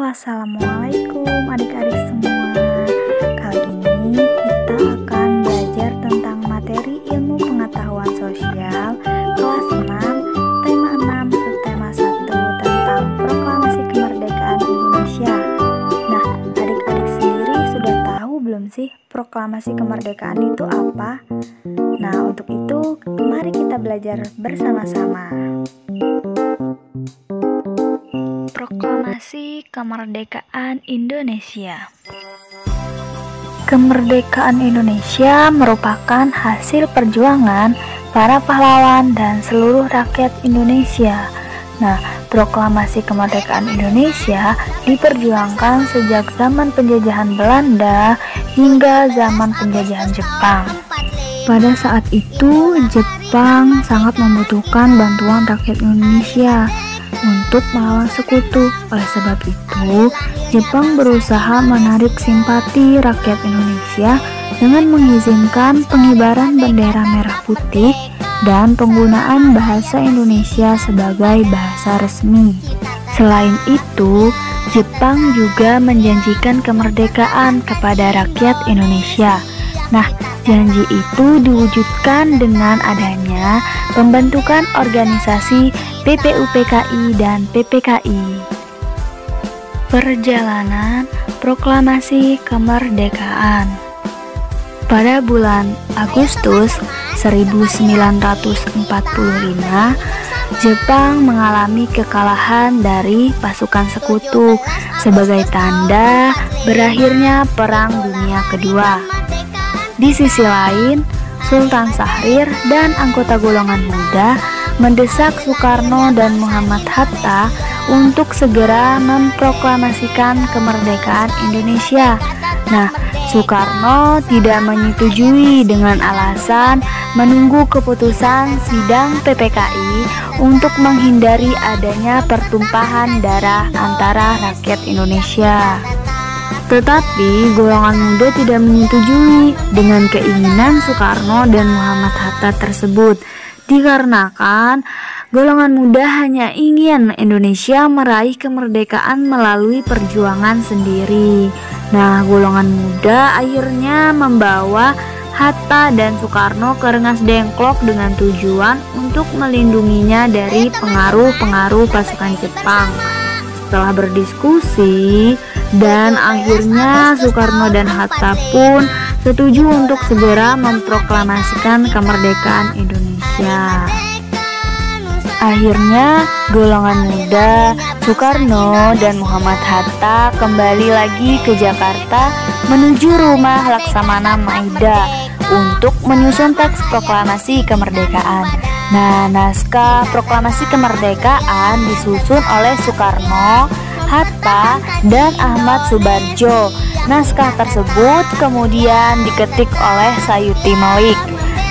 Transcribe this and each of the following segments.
Assalamualaikum adik-adik semua. Kali ini kita akan belajar tentang materi ilmu pengetahuan sosial kelas 6, tema 6, subtema 1 tentang proklamasi kemerdekaan Indonesia. Nah, adik-adik sendiri sudah tahu belum sih proklamasi kemerdekaan itu apa? Nah, untuk itu mari kita belajar bersama-sama. Proklamasi Kemerdekaan Indonesia. Kemerdekaan Indonesia merupakan hasil perjuangan para pahlawan dan seluruh rakyat Indonesia. Nah, proklamasi kemerdekaan Indonesia diperjuangkan sejak zaman penjajahan Belanda hingga zaman penjajahan Jepang. Pada saat itu, Jepang sangat membutuhkan bantuan rakyat Indonesia untuk melawan sekutu. Oleh sebab itu, Jepang berusaha menarik simpati rakyat Indonesia dengan mengizinkan pengibaran bendera merah putih dan penggunaan bahasa Indonesia sebagai bahasa resmi. Selain itu, Jepang juga menjanjikan kemerdekaan kepada rakyat Indonesia. Nah, janji itu diwujudkan dengan adanya pembentukan organisasi PPUPKI dan PPKI. Perjalanan proklamasi kemerdekaan. Pada bulan Agustus 1945, Jepang mengalami kekalahan dari pasukan sekutu sebagai tanda berakhirnya Perang Dunia Kedua. Di sisi lain, Sultan Syahrir dan anggota golongan muda mendesak Soekarno dan Muhammad Hatta untuk segera memproklamasikan kemerdekaan Indonesia. Nah, Soekarno tidak menyetujui dengan alasan menunggu keputusan sidang PPKI untuk menghindari adanya pertumpahan darah antara rakyat Indonesia. Tetapi golongan muda tidak menyetujui dengan keinginan Soekarno dan Muhammad Hatta tersebut, dikarenakan golongan muda hanya ingin Indonesia meraih kemerdekaan melalui perjuangan sendiri. Nah, golongan muda akhirnya membawa Hatta dan Soekarno ke Rengas Dengklok dengan tujuan untuk melindunginya dari pengaruh-pengaruh pasukan Jepang. Setelah berdiskusi, dan akhirnya Soekarno dan Hatta pun setuju untuk segera memproklamasikan kemerdekaan Indonesia. Akhirnya golongan muda, Soekarno dan Muhammad Hatta kembali lagi ke Jakarta menuju rumah Laksamana Maida untuk menyusun teks proklamasi kemerdekaan. Nah, naskah proklamasi kemerdekaan disusun oleh Soekarno, Hatta, dan Ahmad Subarjo. Naskah tersebut kemudian diketik oleh Sayuti Melik.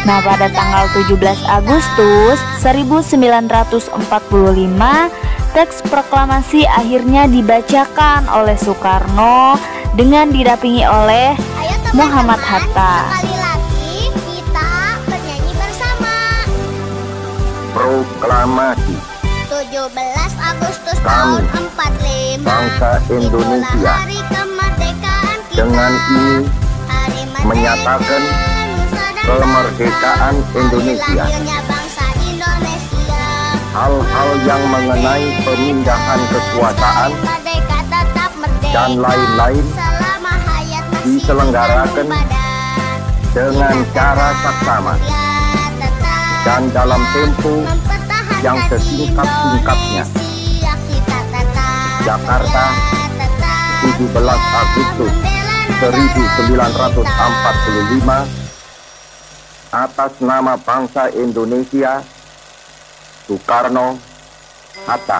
Nah, pada tanggal 17 Agustus 1945, teks proklamasi akhirnya dibacakan oleh Soekarno dengan didampingi oleh Muhammad Hatta. Proklamasi 17 Agustus Kami, tahun 45, bangsa Indonesia, dengan ini menyatakan kemerdekaan Indonesia. Hal-hal yang mengenai pemindahan kekuasaan dan lain-lain diselenggarakan dengan cara saksama dan dalam tempo yang sesingkat-singkatnya. Jakarta, 17 Agustus 1945, atas nama bangsa Indonesia, Soekarno, Hatta.